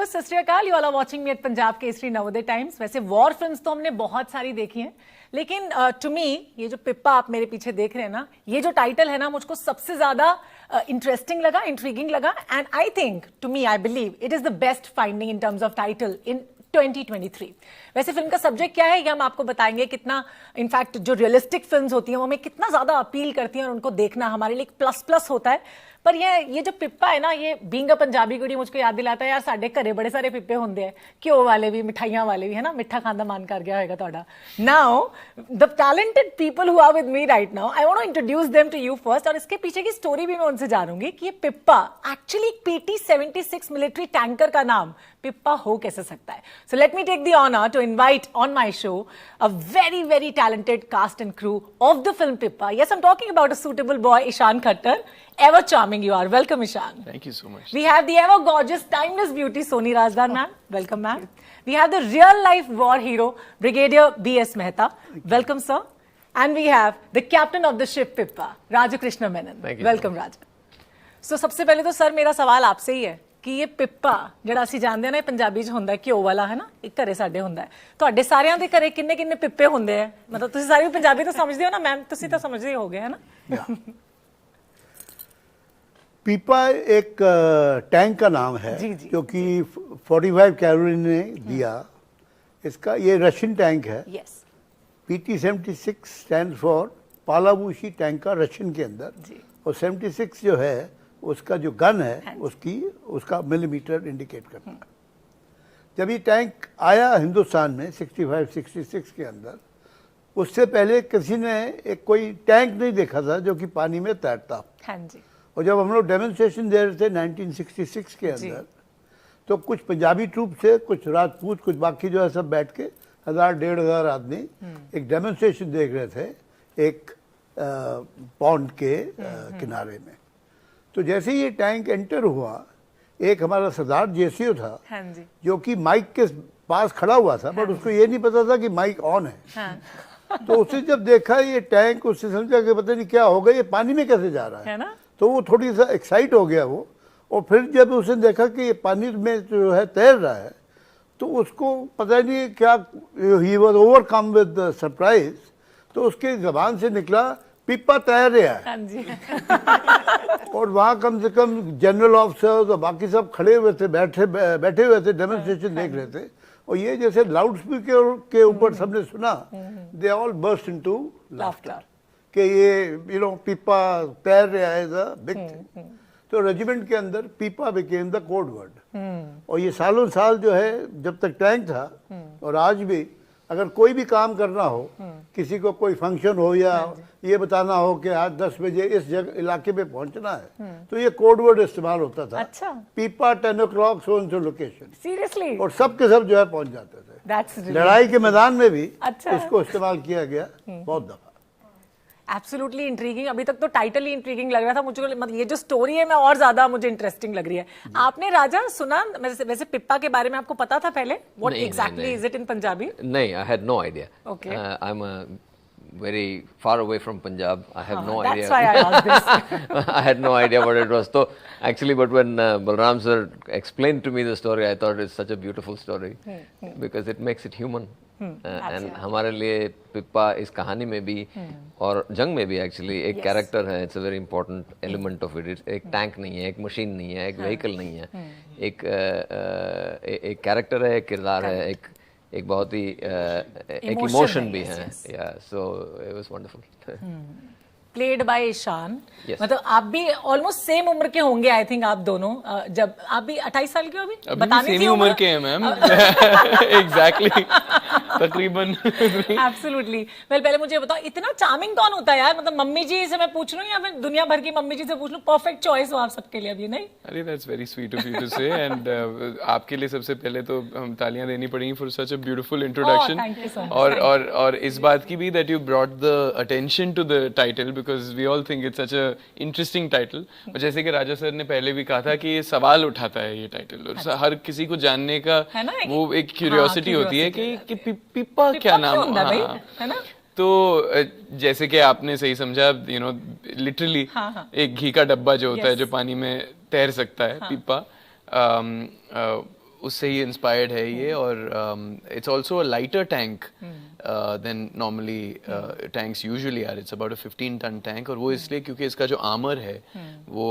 सत Shri Akal, you all are watching me at Punjab Kesari Navodaya times. वैसे war films तो हमने बहुत सारी देखी हैं, लेकिन टू मी ये जो पिप्पा आप मेरे पीछे देख रहे हैं ना, ये जो टाइटल है ना, मुझको सबसे ज्यादा इंटरेस्टिंग लगा, इंट्रीगिंग लगा, and I think to me I believe it is the best finding in terms of title in 2023। वैसे फिल्म का सब्जेक्ट क्या है ये हम आपको बताएंगे। कितना इनफैक्ट जो रियलिस्टिक फिल्म्स होती हैं वो हमें कितना ज्यादा अपील करती हैं और उनको देखना हमारे लिए एक प्लस प्लस होता है। पर ये जो पिप्पा है ना, ये बीइंग अ पंजाबी कुड़ी मुझको याद दिलाता है यार साडे घरे बड़े सारे पिप्पे होंगे हैं, घ्यो वाले भी, मिठाइयां वाले भी, है ना। मिठा खान दा मन कर गया होगा तुहाडा। Now the talented people who are with me right now, I want to introduce them to you first, और इसके पीछे की स्टोरी भी मैं उनसे जानूंगी कि ये Pippa actually PT-76 military tanker का नाम पिप्पा हो कैसे सकता है। So let me take the honour to invite on my show a very very talented cast and crew of the film Pippa. Yes, I am talking about a suitable boy, Ishan Khattar. Ever charming you are. Welcome, Ishan. Thank you so much. We have the ever gorgeous, timeless beauty, Soni Rajdar ma'am. Welcome, ma'am. We have the real life war hero, Brigadier B.S. Mehta. Welcome, sir. And we have the captain of the ship, Pippa, Raja Krishna Menon. Thank you. Welcome, Raja. So, सबसे पहले तो sir मेरा सवाल आपसे ही है कि ये Pippa ਜਿਹੜਾ ਅਸੀਂ ਜਾਣਦੇ ਆ ਨਾ, ਪੰਜਾਬੀ ਚ ਹੁੰਦਾ ਘਿਓ ਵਾਲਾ, ਹੈ ਨਾ, ਇੱਕ ਘਰੇ ਸਾਡੇ ਹੁੰਦਾ ਹੈ। ਤੁਹਾਡੇ ਸਾਰਿਆਂ ਦੇ ਘਰੇ ਕਿੰਨੇ ਕਿੰਨੇ ਪਿੱਪੇ ਹੁੰਦੇ ਆ? ਮਤਲਬ ਤੁਸੀਂ ਸਾਰੇ ਪੰਜਾਬੀ ਤਾਂ ਸਮਝਦੇ ਹੋ ਨਾ ਮੈਮ, ਤੁਸੀਂ ਤਾਂ ਸਮਝਦੇ ਹੋਗੇ, ਹੈ ना। पीपा एक टैंक का नाम है जी, जी, जो कि 45 कैलोरी ने दिया। इसका ये रशियन टैंक है। यस। PT-76 स्टैंड फॉर पालावूशी टैंक का रशियन के अंदर जी। और 76 जो है उसका जो गन है उसका मिलीमीटर इंडिकेट करता है। जब ये टैंक आया हिंदुस्तान में 65-66 के अंदर, उससे पहले किसी ने एक कोई टैंक नहीं देखा था जो कि पानी में तैरता। हाँ जी। और जब हम लोग डेमोन्स्ट्रेशन दे रहे थे 1966 के अंदर, तो कुछ पंजाबी ट्रूप से, कुछ राजपूत, कुछ बाकी जो है सब बैठ के 1000-1500 आदमी एक डेमोन्स्ट्रेशन देख रहे थे एक पॉन्ड के किनारे में। तो जैसे ही ये टैंक एंटर हुआ, एक हमारा सरदार जेसीओ था, हाँ जी, जो कि माइक के पास खड़ा हुआ था, बट उसको ये नहीं पता था कि माइक ऑन है। हाँ। तो उसने जब देखा ये टैंक, उससे समझा कि पता नहीं क्या होगा, ये पानी में कैसे जा रहा है ना? तो वो थोड़ी सा एक्साइट हो गया वो। और फिर जब उसने देखा कि ये पानी में जो है तैर रहा है, तो उसको पता नहीं क्या, he was overcome with surprise. तो उसके जबान से निकला पिप्पा तैर रहा है। हाँ जी। और वहाँ कम से कम जनरल ऑफिसर्स और बाकी सब खड़े हुए थे, बैठे हुए थे, डेमोन्स्ट्रेशन देख रहे थे। और ये जैसे लाउड स्पीकर के ऊपर सबने सुना, they all burst into laughter कि ये पिप्पा तैर रहा है, द बिग थिंग। तो रेजिमेंट के अंदर Pippa became the code word. और ये सालों साल जो है, जब तक टैंक था और आज भी, अगर कोई भी काम करना हो, किसी को कोई फंक्शन हो या ये बताना हो कि आज 10 बजे इस जगह इलाके में पहुंचना है, तो ये कोड वर्ड इस्तेमाल होता था। अच्छा। Pippa 10 o'clock so and so location. Seriously? और सब के सब जो है पहुंच जाते थे। लड़ाई के मैदान में भी इसको इस्तेमाल किया गया बहुत दफा। Absolutely intriguing. अभी तक तो टाइटल ही इंट्रीगिंग लग रहा था मुझे, मतलब ये जो स्टोरी है मैं और ज्यादा मुझे इंटरेस्टिंग लग रही है। आपने राजा सुना वैसे पिप्पा के बारे में, आपको पता था पहले? What exactly is it in Punjabi? नहीं, I had no idea. Okay. I am very far away from Punjab. I have no idea. That's why I asked this. I had no idea what it was. So actually, but when Balram sir explained to me the story, I thought it's such a beautiful story because it makes it human. And हमारे लिए Pippa इस कहानी में भी और जंग में भी एक्चुअली एक कैरेक्टर है। It's a very important element of it. एक टैंक नहीं है, एक मशीन नहीं है, एक व्हीकल नहीं है, एक कैरेक्टर है, एक किरदार है, एक बहुत ही एक इमोशन भी है। Yeah so it was wonderful. Played by Ishan. मतलब आप भी ऑलमोस्ट सेम उम्र के होंगे आई थिंक, आप दोनों। जब आप भी 28 साल के हो अभी? बताने सेम उम्र के हैं मैम। एग्जैक्टली, तकरीबन। एब्सोल्युटली। वेल, पहले मुझे बताओ, इतना चार्मिंग कौन होता है यार? मतलब मम्मी जी से मैं पूछ लूं या फिर दुनिया भर की मम्मी जी से पूछ लूं? परफेक्ट चॉइस हो आप सबके लिए अभी, नहीं? अरे that's very sweet of you to say. And आपके लिए सबसे पहले तो हम तालियां देनी पड़ेंगी for such a beautiful introduction. और इस बात की भी that you brought the attention to the title, because we all think it's such a interesting title। और जैसे कि राजा सर ने पहले भी कहा था कि ये सवाल उठाता है ये टाइटल, और हर किसी को जानने का वो एक क्यूरियोसिटी होती है कि पिप्पा क्या नाम है ना। तो जैसे कि आपने सही समझा, लिटरली एक घी का डब्बा जो होता है जो पानी में तैर सकता है, पिप्पा, उससे ही इंस्पायर्ड है ये. और it's also a lighter tank than normally tanks usually are. It's about a 15-ton tank. और वो इसलिए क्योंकि इसका जो आर्मर है वो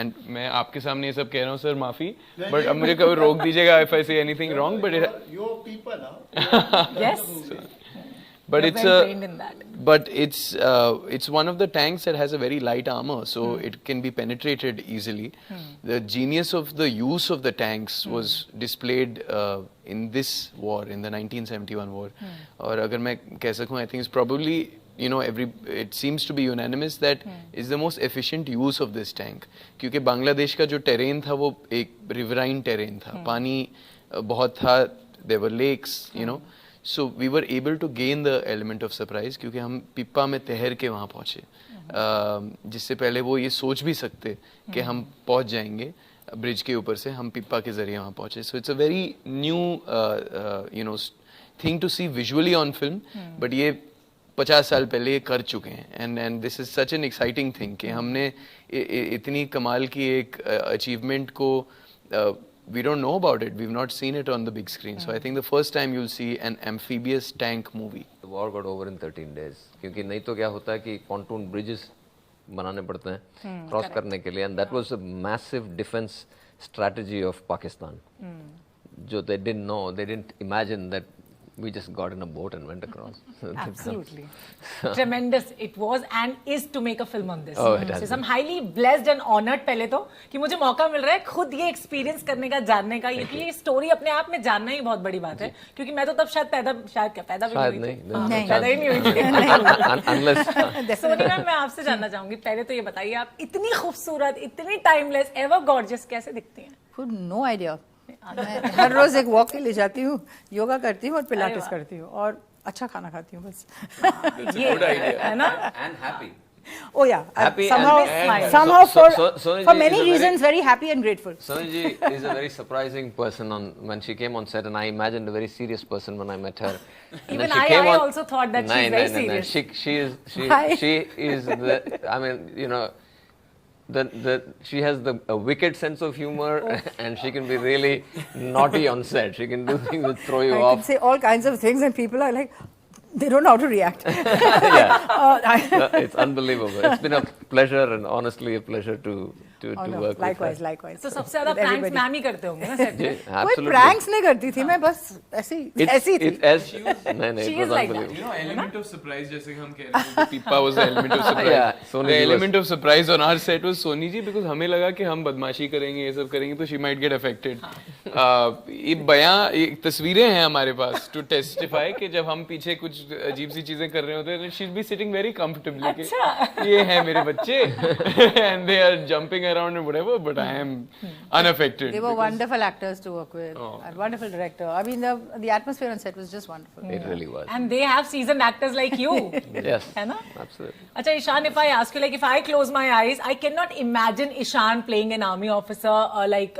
and मैं आपके सामने ये सब कह रहा हूँ सर, माफी, बट अब मुझे कभी रोक दीजिएगा if I say anything wrong. But You're Pippa now. Yes. but You're it's well trained in that. but it's one of the tanks that has a very light armor, so it can be penetrated easily. The genius of the use of the tanks was displayed in this war, in the 1971 war. Or agar main keh sakun, I think it's probably, you know, it seems to be unanimous that is the most efficient use of this tank. क्योंकि बांग्लादेश का जो terrain था वो एक riverine terrain था, पानी बहुत था, there were lakes, you know. So we were able to gain the element of surprise क्योंकि हम पिप्पा में तैर के वहाँ पहुँचे, जिससे पहले वो ये सोच भी सकते कि हम पहुँच जाएंगे ब्रिज के ऊपर से, हम पिप्पा के जरिए वहाँ पहुँचे. So it's a very new you know thing to see visually on film, but ये 50 साल पहले ये कर चुके हैं. And this is such an exciting thing कि हमने इतनी कमाल की एक achievement को we don't know about it. We've not seen it on the big screen. So I think the first time you'll see an amphibious tank movie. The war got over in 13 days. क्योंकि नहीं तो क्या होता है कि pontoon bridges बनाने पड़ते हैं क्रॉस करने के लिए, and that was a massive defense strategy of Pakistan. जो they didn't know, they didn't imagine that we just got in a boat and went across. Absolutely. Tremendous it was and is to make a film on this. Oh, it has So I'm highly blessed and honored पहले तो कि मुझे मौका मिल रहा है खुद ये experience करने का, जानने का. ये स्टोरी अपने आप में जानना ही बहुत बड़ी बात है, क्योंकि मैं तो तब शायद पैदा भी नहीं पैदा ही नहीं हुई थी. Unless सोनी मैम, मैं आपसे जानना चाहूंगी, पहले तो ये बताइए आप इतनी खूबसूरत, इतनी टाइमलेस, एवर गॉर्जियस कैसे दिखती हैं? No idea. मैं हर रोज एक वॉक के लिए जाती हूँ, योगा करती हूँ और पिलाटेस करती हूँ और अच्छा खाना खाती हूँ बस. ये है ना. and happy. Oh yeah, Happy somehow for many reasons very happy and grateful. Sonji is a very surprising person when she came on set, and I imagined a very serious person when I met her. And Even I also thought that she's very serious. She is I mean, you know, she has a wicked sense of humor, and she can be really naughty on set. She can do things that throw you off. I can say all kinds of things and people are like, they don't know how to react. It's unbelievable. It's been a pleasure, and honestly a pleasure to work likewise, with her. likewise. तो सबसे ज्यादा pranks ma'am ही करते होंगे ना set पे. कोई pranks नहीं करती थी, मैं बस ऐसी थी. She is like that. You know, element of surprise, जैसे हम कह रहे हैं, Pippa was the element of surprise. The element of surprise on our set was Soni ji, because हमें लगा कि हम बदमाशी करेंगे, ये सब करेंगे, तो she might get affected. ये बयां, ये तस्वीरें हैं हमारे पास to testify कि जब हम पीछे कुछ अजीब सी चीजें कर रहे होते हैं, she'll be sitting very comfortably. कि ये हैं मेरे बच्चे, and they are jumping around and whatever, but I am unaffected. They were wonderful actors to work with, and wonderful director. I mean, the atmosphere on set was just wonderful. It really was. And they have seasoned actors like you. Yes. है ना? Absolutely. अच्छा Ishan, if I ask you, like, if I close my eyes, I cannot imagine Ishan playing an army officer, like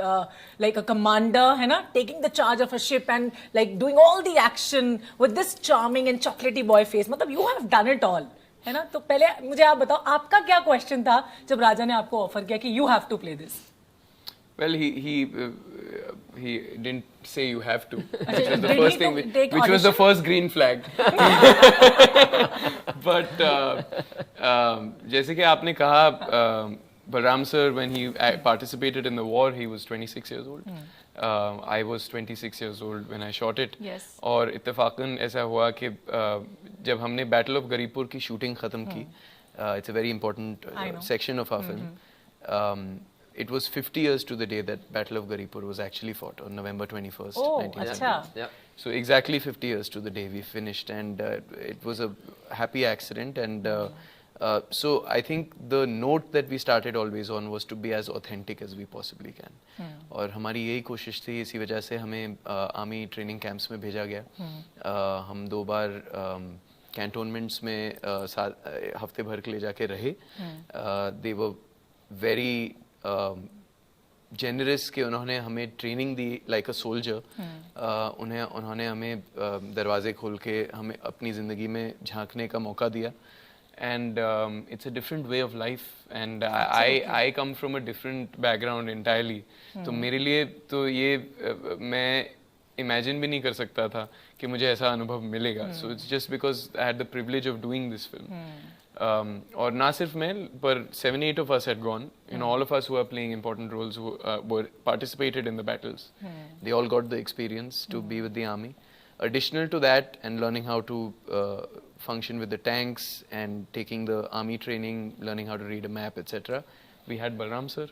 a commander, है ना, taking the charge of a ship and like doing all the action with this charming and chocolatey boy face. मतलब you have done it all. है ना. तो पहले मुझे आप बताओ, आपका क्या क्वेश्चन था जब राजा ने आपको ऑफर किया कि you have to play this? Well, he didn't say you have to, which was the first thing, which was the first green flag. But जैसे कि आपने कहा, Balram sir, when he participated in the war, he was 26 years old. I was 26 years old when I shot it. Yes. और इत्तेफाकन ऐसा हुआ कि जब हमने Battle of गरीपुर की shooting खत्म की, it's a very important section of our film. It was 50 years to the day that Battle of Garipur was actually fought on November 21st, 1970. Yeah. So exactly 50 years to the day we finished, and it was a happy accident. And so I think the note that we started always on was to be as authentic as we possibly can. और हमारी यही कोशिश थी, इसी वजह से हमें army training camps में भेजा गया. हम 2 बार कैंटोनमेंट्स में हफ्ते भर के लिए जाके रहे. They were very generous कि उन्होंने हमें training the like a soldier. उन्होंने हमें दरवाजे खोल के हमें अपनी ज़िंदगी में झांकने का मौका दिया. and it's a different way of life, and I come from a different background entirely. तो मेरे लिए तो ये मैं imagine भी नहीं कर सकता था कि मुझे ऐसा अनुभव मिलेगा. So it's just because I had the privilege of doing this film. और ना सिर्फ मैं, पर 7-8 of us had gone. You know, all of us who are playing important roles who were participated in the battles. They all got the experience to be with the army. Additional to that, and learning how to function with the tanks and taking the army training, learning how to read a map, etc. We had Balram sir.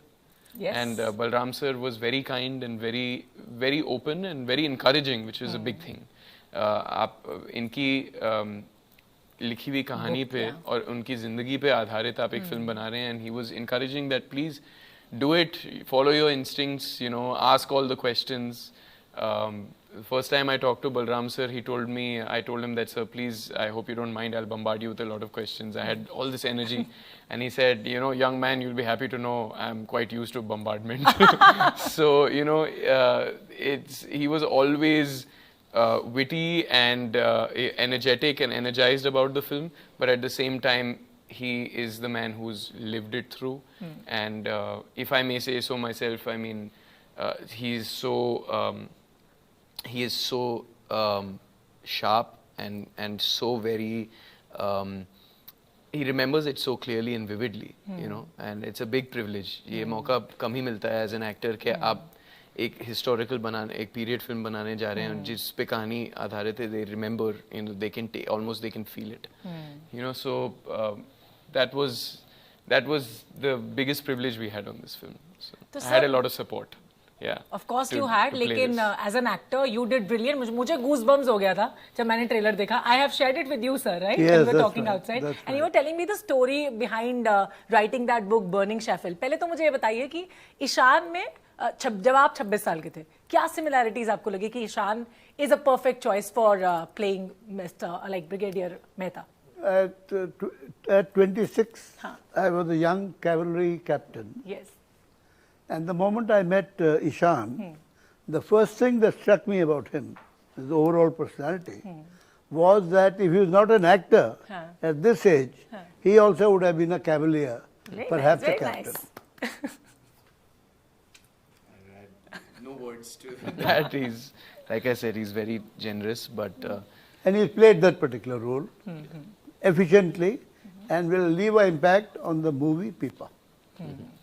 Yes. And Balram sir was very kind and very, very open and very encouraging, which is a big thing. आप इनकी लिखी हुई कहानी पे और उनकी जिंदगी पे आधारित आप एक फिल्म बना रहे हैं, and he was encouraging that please do it, follow your instincts, you know, ask all the questions. First time I talked to Balram sir, he told me, I told him that, sir, please, I hope you don't mind, I'll bombard you with a lot of questions. I had all this energy, and he said, you know, young man, you'll be happy to know I'm quite used to bombardment. So, you know, he was always witty and energetic and energized about the film, but at the same time, he is the man who's lived it through. And if I may say so myself, I mean, he is so sharp and so very he remembers it so clearly and vividly, you know, and it's a big privilege. ये मौका कम ही मिलता है as an actor कि आप एक historical बनाने, एक period film बनाने जा रहे हैं जिस पे कहानी आधारित है, they remember, you know, they can almost they can feel it, you know. So that was the biggest privilege we had on this film. So I had a lot of support. Yeah. Of course you had, लेकिन as an actor you did brilliant. मुझे goosebumps हो गया था जब मैंने trailer देखा. I have shared it with you, sir, right? Yes, we were talking right, outside, and right. you were telling me the story behind writing that book, Burning Sheffield. पहले तो मुझे ये बताइए कि ईशान में जब आप 26 साल के थे, क्या similarities आपको लगी कि Ishan is a perfect choice for playing Mr. like Brigadier Mehta? At 26, I was a young cavalry captain. Yes. And the moment I met Ishan, the first thing that struck me about him, his overall personality, was that if he was not an actor at this age, he also would have been a cavalier, Very perhaps nice, a very captain. nice. No words to that. He's, like I said, he's very generous, but And he played that particular role efficiently and will leave an impact on the movie Pippa.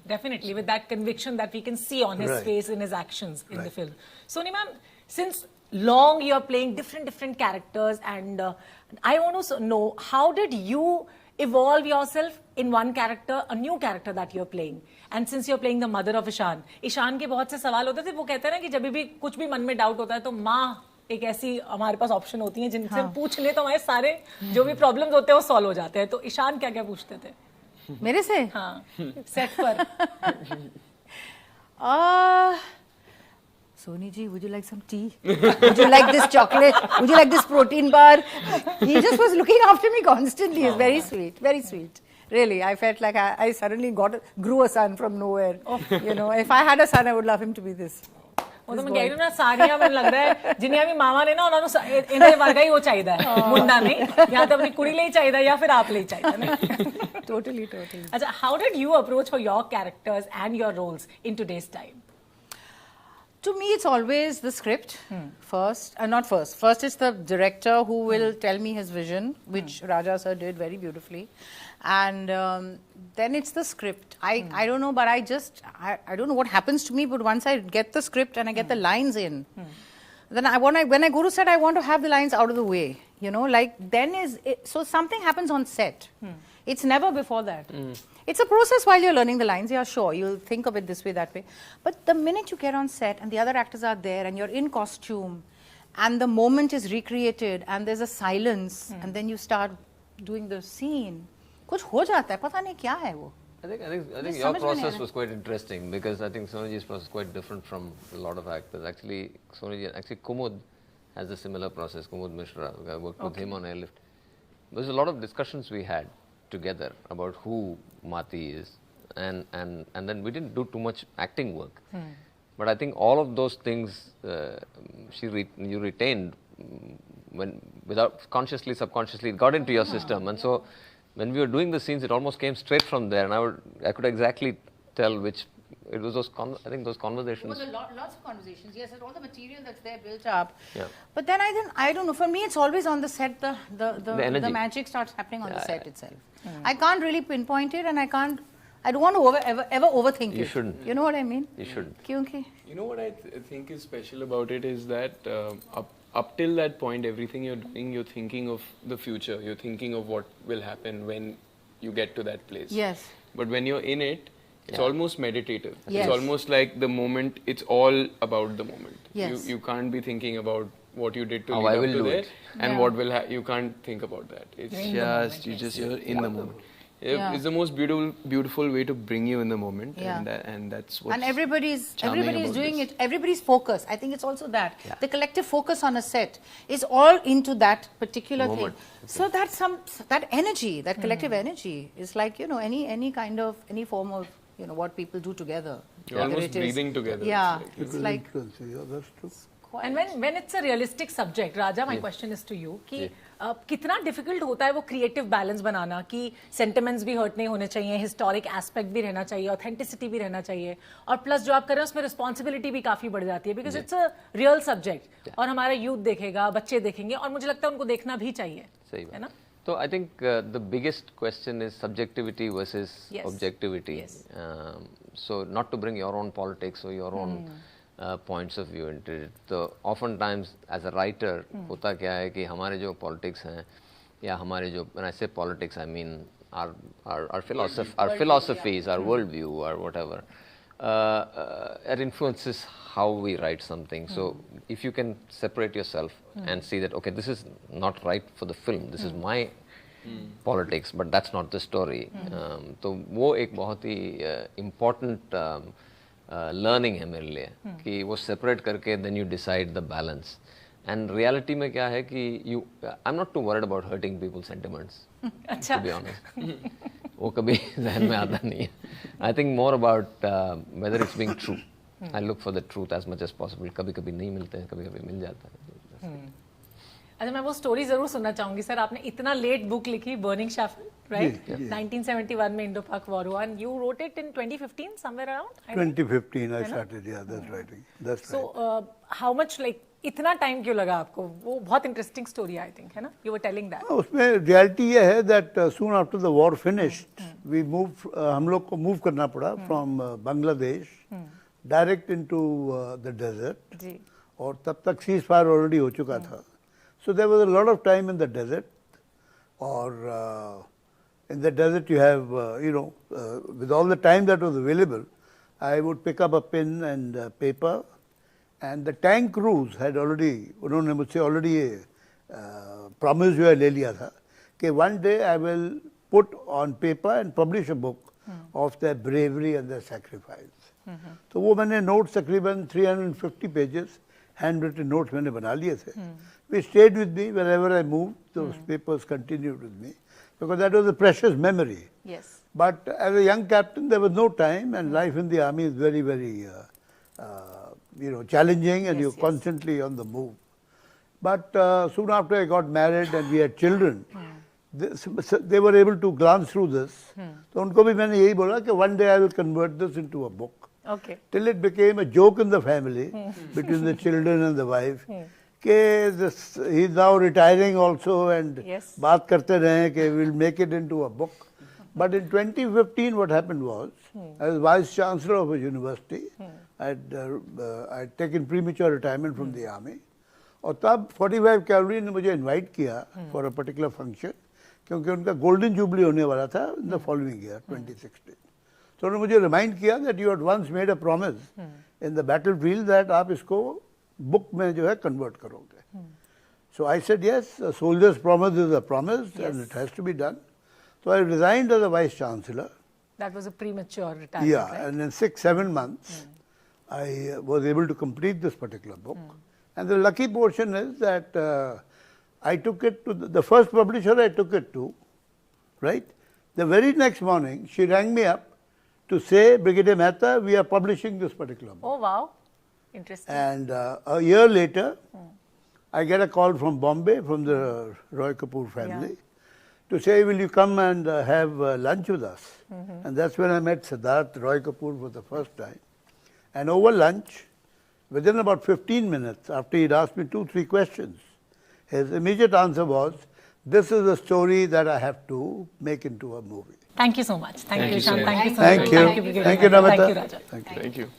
Definitely, with that conviction that we can see on his face in his actions in the film. Soni ma'am, since long you are playing different characters, and I want to know, how did you evolve yourself in one character, a new character that you're playing? And since you're playing the mother of Ishan, Ishan के बहुत से सवाल होते थे, वो कहते हैं ना कि जब भी कुछ भी मन में डाउट होता है तो माँ एक ऐसी हमारे पास ऑप्शन होती है जिनसे हम पूछ ले तो हमारे सारे जो भी प्रॉब्लम्स होते हैं वो सॉल्व हो जाते हैं. तो ईशान क्या क्या पूछते थे मेरे से? हाँ, सेट पर. Soni ji, would you like some tea? Would you like this chocolate? Would you like this protein bar? He just was looking after me constantly. He's very sweet, very sweet. Really, I felt like I suddenly grew a son from nowhere. You know, if I had a son, I would love him to be this. वो तो मैं कह रही हूँ ना, सारियां मैंने लग रहा है जिन्हें अभी मामा ने ना उन्होंने इन्हें वर्गा ही वो चाहिए है, मुंडा नहीं, या तो अपनी कुड़ी ले ही चाहिए या फिर आप ले ही चाहिए. Totally. अच्छा, how did you approach for your characters and your roles in today's time? To me, it's always the script first. Not first. First, it's the director who will tell me his vision, which Raja sir did very beautifully. And then it's the script. I don't know, but I don't know what happens to me, but once I get the script and I get the lines in, then when I go to set, I want to have the lines out of the way. You know, like so something happens on set. It's never before that. It's a process while you're learning the lines. Yeah, sure, you'll think of it this way, that way. But the minute you get on set and the other actors are there and you're in costume and the moment is recreated and there's a silence and then you start doing the scene, कुछ हो जाता है, पता नहीं क्या है वो. I think your process was quite interesting because I think Sonji's process is quite different from a lot of actors. Actually, Kumud has a similar process. Kumud Mishra, I worked with him on Airlift. There's a lot of discussions we had together about who Mati is, and then we didn't do too much acting work. But I think all of those things you retained when without consciously, subconsciously, it got into your system, and so when we were doing the scenes, it almost came straight from there, and I could exactly tell which. It was those I think those conversations. There were lots of conversations. Yes, and all the material that's there built up. Yeah. But then I don't know. For me, it's always on the set. The energy. magic starts happening on the set itself. I can't really pinpoint it, and I don't want to ever overthink it. You shouldn't. You know what I mean? You shouldn't. Kyunki? You know what I think is special about it is that up till that point, everything you're doing, you're thinking of the future. You're thinking of what will happen when you get to that place. Yes. But when you're in it, it's almost meditative. Yes. It's almost like the moment. It's all about the moment. Yes. You can't be thinking about what you did to How lead I up will to do there it. and what will you can't think about that. It's you're in the moment. Yeah. It's the most beautiful way to bring you in the moment, Yeah. and that's what. And everybody's charming about doing this. it. Everybody's focus. I think it's also that the collective focus on a set is all into that particular Moment. thing. So that's that energy, that collective energy is like any form of what people do together. You're Whether almost it is- breathing together. Yeah, It it's will like influence you. Yeah, that's true. And when it's a realistic subject, Raja, my question is to you कि कितना difficult होता है वो creative balance बनाना कि sentiments भी hurt नहीं होने चाहिए, historic aspect भी रहना चाहिए, authenticity भी रहना चाहिए, और plus जो आप कर रहे हैं उसमें responsibility भी काफी बढ़ जाती है because it's a real subject और हमारा youth देखेगा, बच्चे देखेंगे और मुझे लगता है उनको देखना भी चाहिए, सही बात है ना? So I think the biggest question is subjectivity versus objectivity. Yes. So not to bring your own politics or your own points of view into it. So oftentimes as a writer, होता क्या है कि हमारे जो politics हैं या हमारे जो when I say politics I mean our philosophies, our worldview, or whatever. It influences how we write something. So if you can separate yourself and see that okay, this is not right for the film. This is my politics, but that's not the story. तो वो एक बहुत ही important learning है मेरे लिए कि वो separate करके then you decide the balance. And reality में क्या है कि I'm not too worried about hurting people's sentiments. To be honest. वो कभी ज़हन में आता नहीं है. I think more about whether it's being true. I look for the truth as much as possible. कभी-कभी नहीं मिलते हैं, कभी-कभी मिल जाता है. अच्छा मैं वो स्टोरी जरूर सुनना चाहूंगी सर. आपने इतना लेट बुक लिखी बर्निंग शैफल, राइट? 1971 में इंडो पाक वॉर हुआ and you wrote it in 2015 somewhere around. 2015 I started. Yeah, that's right. That's right. So how much like इतना टाइम क्यों लगा आपको? वो बहुत इंटरेस्टिंग स्टोरी आई थिंक है ना? You were telling that. उसमें रियलिटी ये है that soon after the war finished, we moved. हम लोग को मूव करना पड़ा from Bangladesh direct into the desert. जी. और तब तक ceasefire already हो चुका था. So there was a lot of time in the desert, or in the desert you have, with all the time that was available, I would pick up a pen and paper, and the tank crews had already, उन्होंने मुझसे already ये promise जो है ले लिया था कि one day I will put on paper and publish a book of their bravery and their sacrifice. तो वो मैंने notes तकरीबन 350 pages handwritten notes मैंने बना लिए थे. Which stayed with me wherever I moved. Those papers continued with me because that was a precious memory. Yes. But as a young captain, there was no time, and life in the army is very, very, challenging, and you're constantly on the move. But soon after I got married and we had children, they were able to glance through this. So उनको भी मैंने यही बोला कि one day I will convert this into a book. Okay. Till it became a joke in the family between the children and the wife. He's now retiring also and बात करते रहे कि we'll make it into a book. But in 2015 what happened was, as Vice Chancellor of a university, I'd taken premature retirement from the army. और तब 45 Cavalry ने मुझे invite किया for a particular function क्योंकि उनका golden jubilee होने वाला था in the following year, 2016. तो उन्होंने मुझे remind किया that you had once made a promise in the battlefield that आप इसको book में जो है convert करोगे. So I said yes, a soldier's promise is a promise and it has to be done. So I resigned as a Vice Chancellor. That was a premature retirement. Yeah, right? and in 6-7 months, I was able to complete this particular book. And the lucky portion is that I took it to the first publisher I took it to, right? The very next morning, she rang me up to say, Brigadier Mehta, we are publishing this particular book. Oh, wow. Interesting. And a year later, I get a call from Bombay, from the Roy Kapoor family, to say, will you come and have lunch with us? And that's when I met Siddharth Roy Kapoor for the first time. And over lunch, within about 15 minutes, after he'd asked me 2-3 questions, his immediate answer was, this is a story that I have to make into a movie. Thank you so much. Thank you, Shan. so Thank you so Thank much. you. Thank you, Thank you, Namita. Thank you, Raja. Thank you. Thank you.